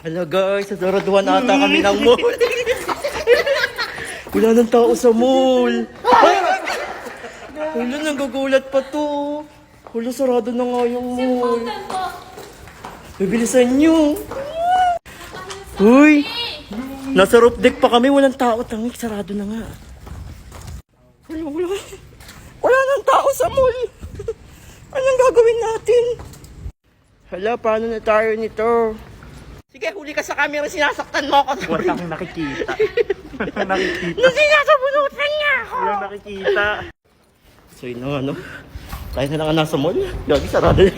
Hello guys, sasaraduhan ata kami ng mall. Wala nang tao sa mall. Wala, nanggugulat pa to. Wala, sarado na nga yung mall. Bibilisan nyo. Uy, nasa roof deck pa kami, walang tao. Tangik, sarado na nga. Wala nang tao sa mall. Anong gagawin natin? Hala, paano na tayo nito? Sige, huli ka sa camera, sinasaktan mo ako. Walang nakikita. Walang nakikita. Sinasabunutan niya ako. Walang nakikita. So yun na nga, no? Tayo na lang nasa mall. Gagi, sarado na.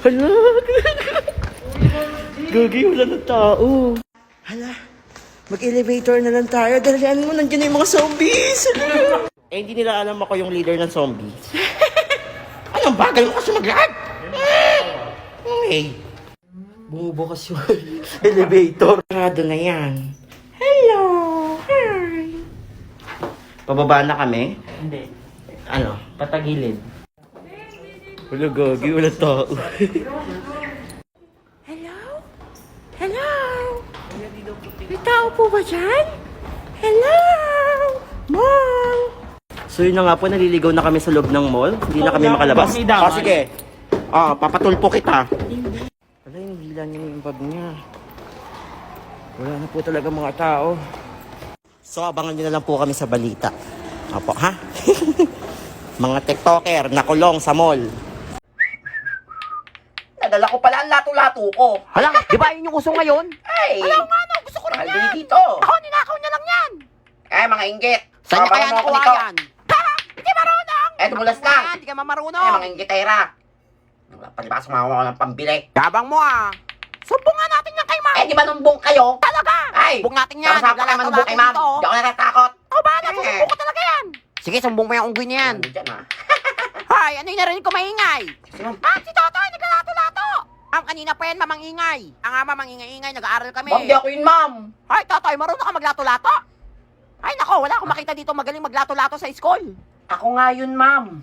Hala. Gagi, wala na tao. Hala, mag-elevator na lang tayo. Dalihan mo, nandiyan na yung mga zombies. Eh, hindi nila alam ako yung leader ng zombies. Anong bagal mo kasi mag-lag? Hey. Bumubukas yung elevator. Sarado na yan. Hello. Hi. Pababa na kami? Hindi. Ano? Patagilid. Wala, gagi. Wala tao. Hello? Hello? May tao po ba dyan? Hello? Mom? So yun na nga po, naliligaw na kami sa loob ng mall. Hindi na kami makalabas. Ah, sige. Ah, papatulpo kita. Wala, yung hila niya yung bag niya. Wala na po talaga mga tao. So abangan nyo na lang po kami sa balita. Apo, ha? Mga tiktoker na kulong sa mall. Nadala ko pala ang lato-lato ko. Hala, di ba yun yung uso ngayon? Ay! Alam nga no, gusto ko rin Mahal yan. dito. Ako, ninakaw niya lang yan. Ay, mga inggit. Saan niya kaya Babaran mo ako nakuha nito. yan? Ha? Hindi marunong. Eh, tumulas na. Hindi ka Ay, mamarunong. mga inggitera. Palibas mga ng pambili. Yabang mo ah. Sumbong nga natin yan kay ma'am. Eh, di ba numbong kayo? Talaga. Ay! Sumbong natin yan. Sama-sama kayo manumbong kay ma'am. Dito. Di ako natatakot. Ikaw ba na? Eh. Susumbong ko talaga yan. Sige, sumbong mo yung unggoy niya yan. Ano dyan, ha? Hay, ano yung narinig ko maingay? Sino? Ah, si Totoy, naglalato-lato. Ang kanina pa yan, mamang ingay. Ang ama, mamang ingay-ingay, nag-aaral kami. Ma'am, di ako yun, ma'am. Ay, Totoy, marunong ka maglato-lato? Ay, nako, wala akong makita dito magaling maglato-lato sa school. Ako nga yun, ma'am.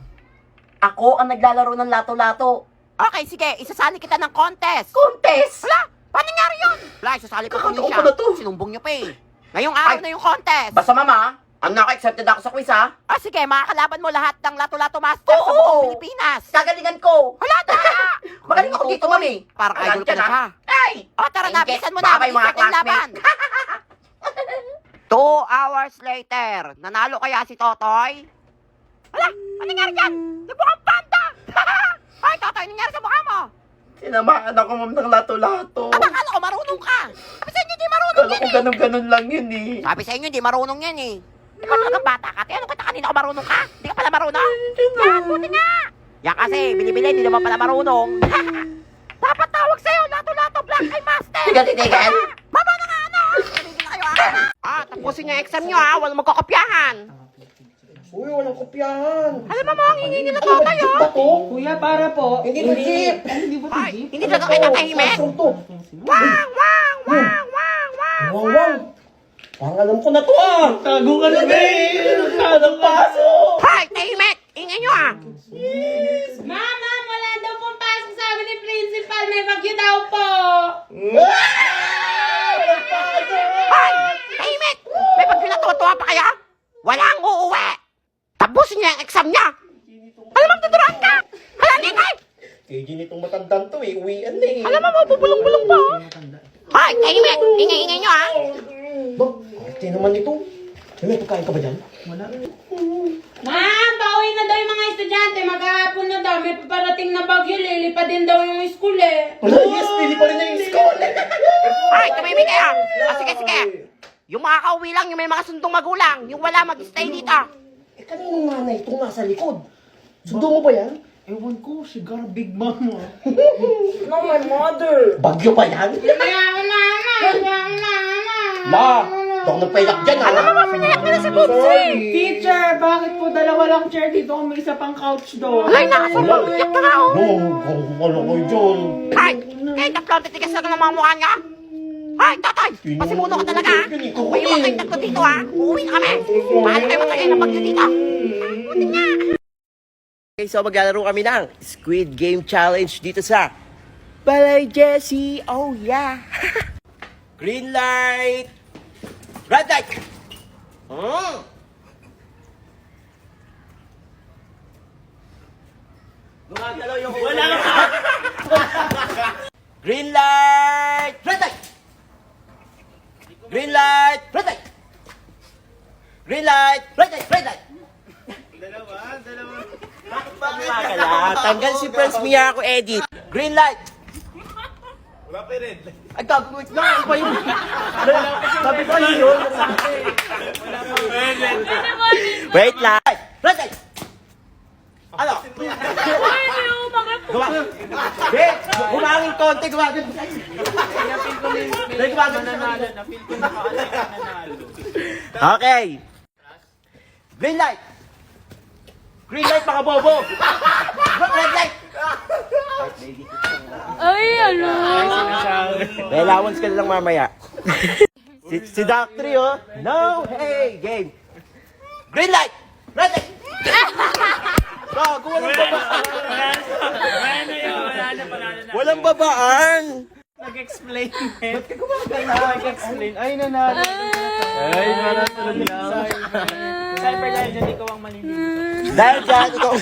Ako ang naglalaro ng lato-lato. Okay, sige, isasali kita ng contest. Contest! Wala, paano nangyari yun? Wala, isasali ko Kakataon kung siya. ko na to. Sinumbong niyo pa eh. Ngayong araw Ay. na yung contest. Basta, mama, ang naka-accepted ako sa quiz, ha? Ah, sige, makakalaban mo lahat ng lato-lato master sa Oo. buong Pilipinas. Kagalingan ko. Wala na! Magaling ako dito, mami. Parang idol ka na siya. Ay! O, tara na, Inggit, bilisan mo baka na. may mga Bilisan yung laban. classmate. 2 hours later, nanalo kaya si Totoy? Wala, ano nangyari dyan? Nagmukhang panda! Ay, Totoy, nangyari sa mukha mo? Sinamaan ako, ma'am, ng lato-lato. Aba, kala ko marunong ka. Sabi sa inyo, di marunong Kala yan ko eh. ganun-ganun lang yun, eh. Sabi sa inyo, di marunong yan eh. Ikaw talagang bata ka. Ano kita kanina ko marunong ka? Di ka pala marunong? Yan, buti nga. Yan kasi, binibili, di naman pala marunong. Dapat tawag sa'yo, lato-lato, black eye master. Tiga, titigan. Baba na nga, ano? Tumigil na kayo, ah. Tapusin niyo yung exam niyo, ha? Walang magkakopyahan. Uy, walang kopyahan. Alam mo, ang ingay nila Totoy, oh. Ba to? Kuya, para po. Hindi to jeep. Hindi po Ay, jeep. hindi talaga kayo natahimik. Saan to? Wang, wang, wang, wang, wang. Wawang. Parang alam ko na to, ah. Tago ka na, babe. Anong paso? Hoy, tahimik. Ingay niyo, ah. Mama, wala daw pong pasok sabi ni Principal. May bagyo daw po. Walang paso. Hoy, tahimik. May pag natutuwa pa kaya? Walang uuwi. Tapusin niya ang exam niya. Alam mo, tuturuan ka. Hala, Nikay. Kaya nitong matandang to, eh. Uwian na, eh. Alam mo, mabubulong-bulong pa. Hoy, tahimik. Ingay-ingay niyo, ah. Ba, arte naman ito. May pagkain ka ba dyan? Ma'am, pauwi na daw yung mga estudyante. Maghahapon na daw. May paparating na bagyo. Lilipad din daw yung school eh. Wala, yes, hindi pa rin na yung school. Hoy, tumimik kayo. Ah, sige, sige. Yung mga kauwi lang, yung may mga sundong magulang. Yung wala, mag-stay dito. Eh, kaninong nanay itong nasa likod? Sundo mo ba yan? Ewan ko, siguro big mom mo. No, my mother. Bagyo pa yan? Ma, huwag nagpaiyak dyan, ha? Alam mo, pinayak nila si Bubsy. Teacher, bakit po dalawa lang chair dito kung may isa pang couch doon? Ay, nakasabang. Iyak ka nga, oh. No, kung ano ko dyan. Ay, kahit tatlo ang titigas na ng mga mukha niya. Ay, Totoy, pasimuno ka talaga, ha? May iwan kayong tatlo dito, ha? Uuwi na kami. Mahal kayo matagay ng bagyo dito. Buti nga. Okay, so maglalaro kami ng Squid Game Challenge dito sa Balay Jessie. Oh, yeah. Green light. Red light. Hmm. Gumagalaw yung ulo. Wala ka. Green light. Red light. Green light. Red light. Green light. Red light. Red light. Bakit ba? Tanggal si Prince Mia ako edit. Green light. Wala pa red light. Ay, gagawin na. Ano ba yun? Sabi ko yun. Wait lang. Red light. Ano? Wait, gumangin konti, gumangin. Okay. Green light. Green light, mga bobo. Red light. Ay, ano? May allowance ka na lang mamaya. si Doctor, oh. No, hey, game. Green light. Red light. Gago, walang babaan. Walang babaan. Nag-explain eh. Ba't ka gumagana? Nag-explain. Ay, nanalo. Ay, nanalo. Cyber Legend, ikaw ang malilimutan. Dahil dyan, ikaw.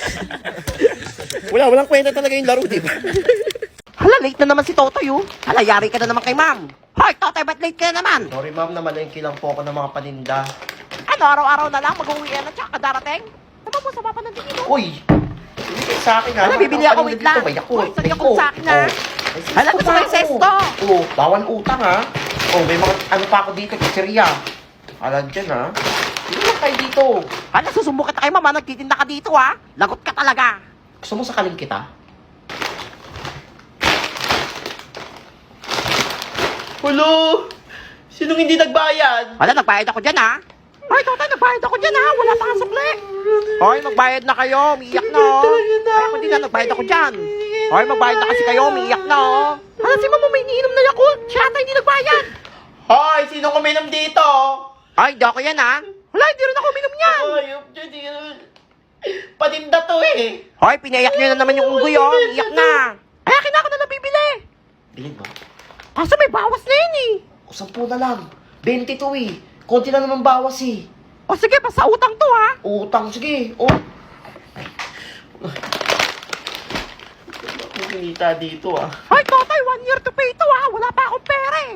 Walang kwenta talaga yung laro, di ba? Hala, late na naman si Totoy, oh. Hala, yari ka na naman kay ma'am. Hoy, Totoy, ba't late ka na naman? Sorry ma'am, namalengke lang po ako ng mga paninda. Ano, araw-araw na lang mag-uwi yan at saka darating? Tama po, sa papa ng tingin, oh. Uy! Hindi kayo sa akin ha. Hala, bibili ako, wait lang. May ako. Uy, sabi ako sa akin, ha. Hala, gusto ko yung sesto. Oo, bawal utang ha. Oh, may mga ano pa ako dito, pizzeria. Alam dyan ha. Hindi lang kayo dito. Hala, susumbo kita kay mama, nagtitinda ka dito, ha. Lagot ka talaga. Gusto mo sakaling kita? Hulo! Sinong hindi nagbayad? Hala, nagbayad ako dyan, ha. Hoy, Totoy, nagbayad ako dyan, ha. Wala pa kang sukli. Hoy, magbayad na kayo. Umiiyak na, oh. Ay, ako din na, nagbayad ako dyan. Hoy, magbayad na kasi kayo. Umiiyak na, oh. Hala, si mama may iniinom na Yakult. Siya ata hindi nagbayad. Hoy! Sinong uminom dito? Ay, di ako yan, ha. Wala, hindi rin ako uminom yan. Ayop dyan, di patinda to eh. Hoy, pinayak nyo na naman yung unggoy, oh. Umiiyak na. Ay, akin na ako na nabibili. Bilhin mo. Kaso may bawas na yun, eh. O, 10 na lang. 20 to eh. Konti na naman bawas eh. O sige, basta utang to, ha. Utang, sige. O. Ako kinita dito ah. Hoy, Totoy, 1 year to pay to, ha. Wala pa akong pera, eh.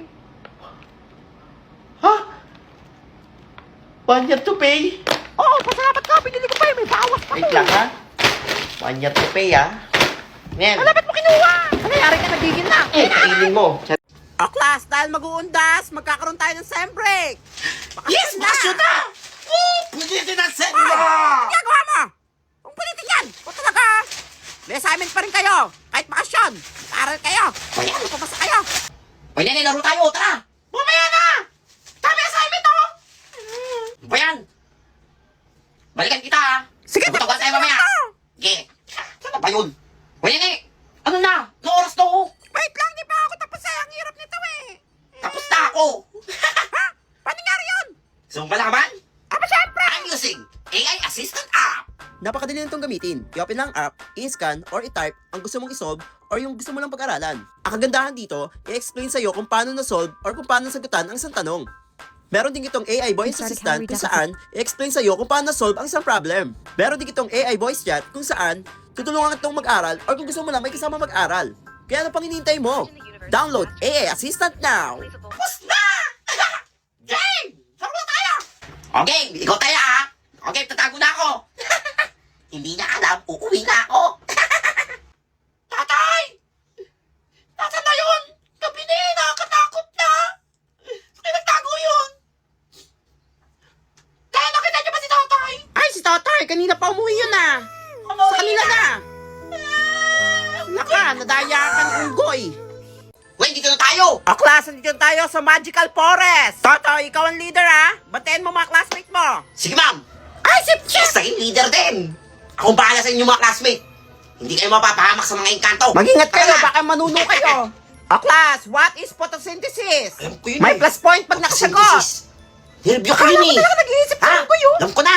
Ha? 1 year to pay? Oo, pasalamat ka. Binili ko pa, eh. May bawas pa Wait to. lang ha. 1 year to pay ah. Ngayon. Ano, ba't mo kinuha? Nangyayari ka, nagigil na. Feeling mo. O, class, dahil mag-uundas, magkakaroon tayo ng sem break. Yes, bakasyon na! Oh, pwede na set Hoy, ano ginagawa mo? Kung punitin yan, o talaga. May assignment pa rin kayo. Kahit bakasyon, mag-aaral kayo. Kaya ano pa basta kayo? Pwede na laro tayo, tara! Bumaya na! Dami assignment, oh! Ano ba yan? Balikan kita ha. Sige, Tutugan tayo mamaya. ito. Sige. Saan ba yun? Pwede na eh. Ano na? Anong oras to? Wait lang, di pa ako tapos eh. Ang hirap nito eh. Tapos na ako. Ha? Paano nangyari yun? So, malaman? Aba, syempre! I'm using AI Assistant app. Napakadali nitong gamitin. I-open lang ang app, i-scan, or i-type ang gusto mong isolve or yung gusto mo lang pag-aralan. Ang kagandahan dito, i-explain sa'yo kung paano na-solve or kung paano sagutan ang isang tanong. Meron din itong AI Voice Assistant kung saan i-explain sa'yo kung paano na-solve ang isang problem. Meron din itong AI Voice Chat kung saan tutulungan itong mag-aral or kung gusto mo lang may kasama mag-aral. Kaya ano pang hinihintay mo? Download AI Assistant now! Tapos na! Game! Saro na tayo! Okay, ikaw tayo ah! Okay, tatago na ako! Hindi na alam, uuwi na ako! Tatay! Nasaan na yun? Gabi na eh, nakakatakot na! Saan nagtago yun? Kaya nakita niyo ba si Tatay? Ay, si Totoy, kanina pa umuwi yun ah. Sa kanila na. Naka, nadaya ka ng unggoy. Wait, dito na tayo! O, class, nandito tayo sa Magical Forest. Totoy, ikaw ang leader ah. Batiin mo mga classmate mo. Sige ma'am! Ay, si Chef! Basta yung leader din! Ako bahala sa inyo mga classmate! Hindi kayo mapapahamak sa mga engkanto! Mag-ingat kayo, Tara na! baka manuno kayo. O, class, what is photosynthesis? Alam ko yun May eh. plus point pag nakasagot. Nireview ko Kaya yun mo eh! talaga nag-iisip sa Ha? unggoy yun. Alam ko na!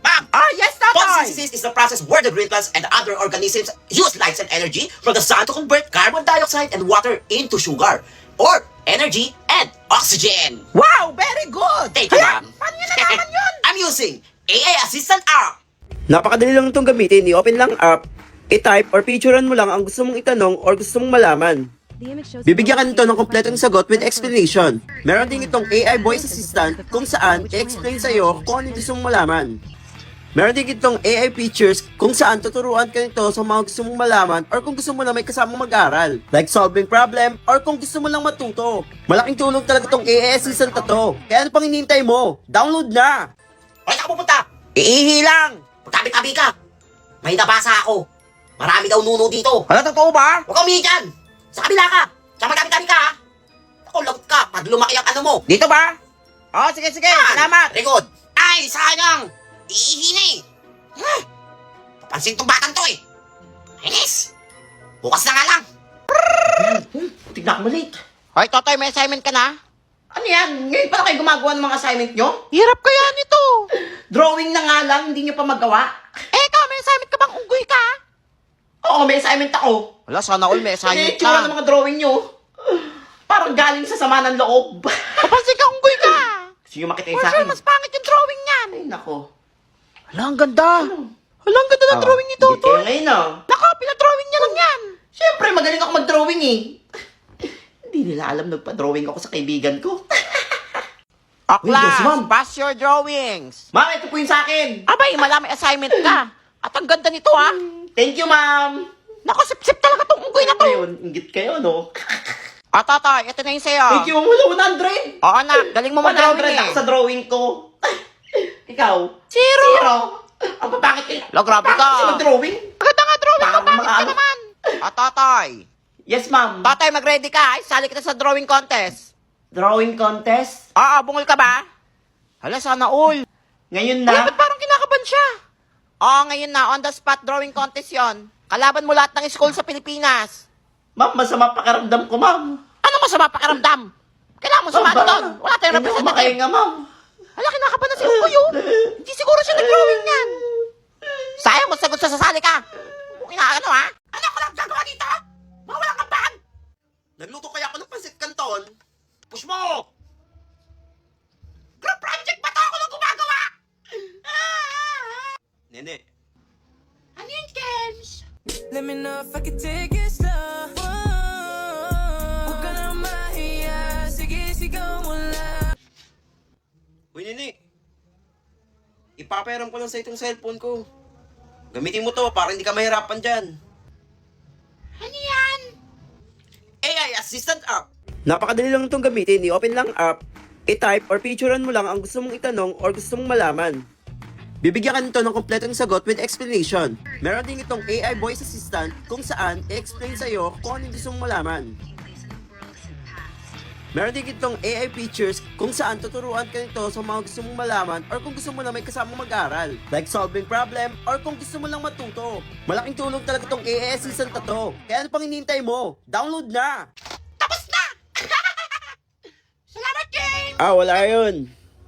Ma'am! Ah, yes, Totoy. Photosynthesis is the process where the green plants and other organisms use light and energy from the sun to convert carbon dioxide and water into sugar, or energy and Oxygen. Wow, very good! Thank you, ma'am. Paano nyo nalaman yun? I'm using AI Assistant app. Napakadali lang itong gamitin. I-open lang app, i-type or picturean mo lang ang gusto mong itanong or gusto mong malaman. Bibigyan ka nito ng kompletong sagot with explanation. Meron din itong AI voice assistant kung saan i-explain sa'yo kung ano gusto mong malaman. Meron din itong AI features kung saan tuturuan ka nito sa mga gusto mong malaman or kung gusto mo na may kasamang mag-aral. Like solving problem or kung gusto mo lang matuto. Malaking tulong talaga itong AI assistant na to. Kaya ano pang hinihintay mo? Download na! Ay, saan ka pupunta? Iihi lang. Magtabi-tabi ka. May nabasa ako. Marami daw nuno dito. Hala, totoo ba? Huwag kang umihi dyan. Sa kabila ka. Tsaka magtabi-tabi ka, ha? Ako, lagot ka. Pag lumaki ang ano mo. Dito ba? Oh, sige, sige. Salamat. Very good. Ay, sayang. Iihi na eh. Papansin tong batang to eh. Inis. Bukas na nga lang. Tignan ko late. Hoy, Totoy, may assignment ka na? Ano yan? Ngayon pa na kayo gumagawa ng mga assignment nyo? Hirap kaya nito. Drawing na nga lang, hindi nyo pa magawa. Eh, ikaw, may assignment ka bang unggoy ka? Oo, may assignment ako. Wala, sana all may Eh, tsura ng mga drawing nyo. Parang galing sa sama ng loob. Papansin ka, unggoy ka. Sige, makita For sa sure, akin. mas pangit yung drawing niyan. Ay, nako. Hala, ang ganda. Hala, ang ganda ng drawing ni Hindi Totoy. kayo ngayon, ah. Naka, pinadrawing niya lang yan. Siyempre, magaling ako mag-drawing eh. Hindi nila alam nagpa-drawing ako sa kaibigan ko. Uy, yes, ma'am. pass your drawings. Ma'am, ito po yung sa akin. Abay, malami assignment ka. At ang ganda nito, ha. Thank you, ma'am. Naku, sip-sip talaga tong unggoy na to. Ayun, ingit kayo, no? Totoy, ito na yung sa'yo. Thank you, ma'am. Wala 100. Oo, anak, galing mo 100 mag-drawing ako eh. sa drawing ko. Ikaw? Zero. Zero. Ang papakit kayo. Lo, grabe ka. Bakit sa drawing? Maganda nga drawing ko, Parang bakit mga ka ano. naman? Totoy. Yes, ma'am. Totoy, mag-ready ka. Ay, sali kita sa drawing contest. Drawing contest? Oo, bungol ka ba? Hala, sana all. Ngayon Ay, na? ba't parang kinakaban siya? Oo, ngayon na. On the spot drawing contest yon. Kalaban mo lahat ng school sa Pilipinas. Ma'am, masama pakiramdam ko, ma'am. Ano masama pakiramdam? Kailangan mo sumali doon. Wala tayong Hindi ako representative. makahinga, ma'am. Hala, kinakaban na si Ukoy, oh. Hindi siguro siya nag-drawing yan. Sayang kung sagot sa sasali ka. Kung inaano, ha? Ano ko lang gagawa dito? Mga walang kampahan. Nagluto kaya ako ng pansit canton. Push mo! Group project ba ito? Ako lang gumagawa? Nene, Ano yun, James? Let me know if I can take it slow. Huwag ka na mahiya. Sige, sigaw mo lang. uy Nene. Ipapayaram ko lang sa itong cellphone ko. Gamitin mo to para hindi ka mahirapan dyan. Ano yan? AI Assistant app. Napakadali lang itong gamitin. I-open lang app, i-type or picturean mo lang ang gusto mong itanong or gusto mong malaman. Bibigyan ka nito ng kompletong sagot with explanation. Meron din itong AI voice assistant kung saan i-explain sa'yo kung ano yung gusto mong malaman. Meron din itong AI features kung saan tuturuan ka nito sa mga gusto mong malaman or kung gusto mo na may kasamang mag-aral. Like solving problem or kung gusto mo lang matuto. Malaking tulong talaga itong AI assistant na to. Kaya ano pang hinihintay mo? Download na! Tapos na! Salamat, James! Wala yun.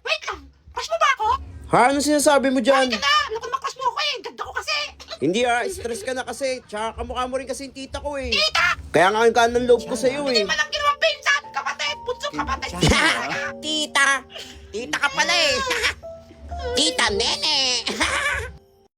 Wait lang, crush mo ba ako? Ha? Ano sinasabi mo dyan? Hindi na, naku naman crush mo ako eh. Ganda ko kasi. Hindi stress ka na kasi. Tsaka kamukha mo rin kasi yung tita ko eh. Tita! Kaya nga yung kanan loob ko sa'yo eh. Hindi malang ginawang pinsan, kapatid, bunso kapatid. Tita! Tita ka pala eh. Tita Nene!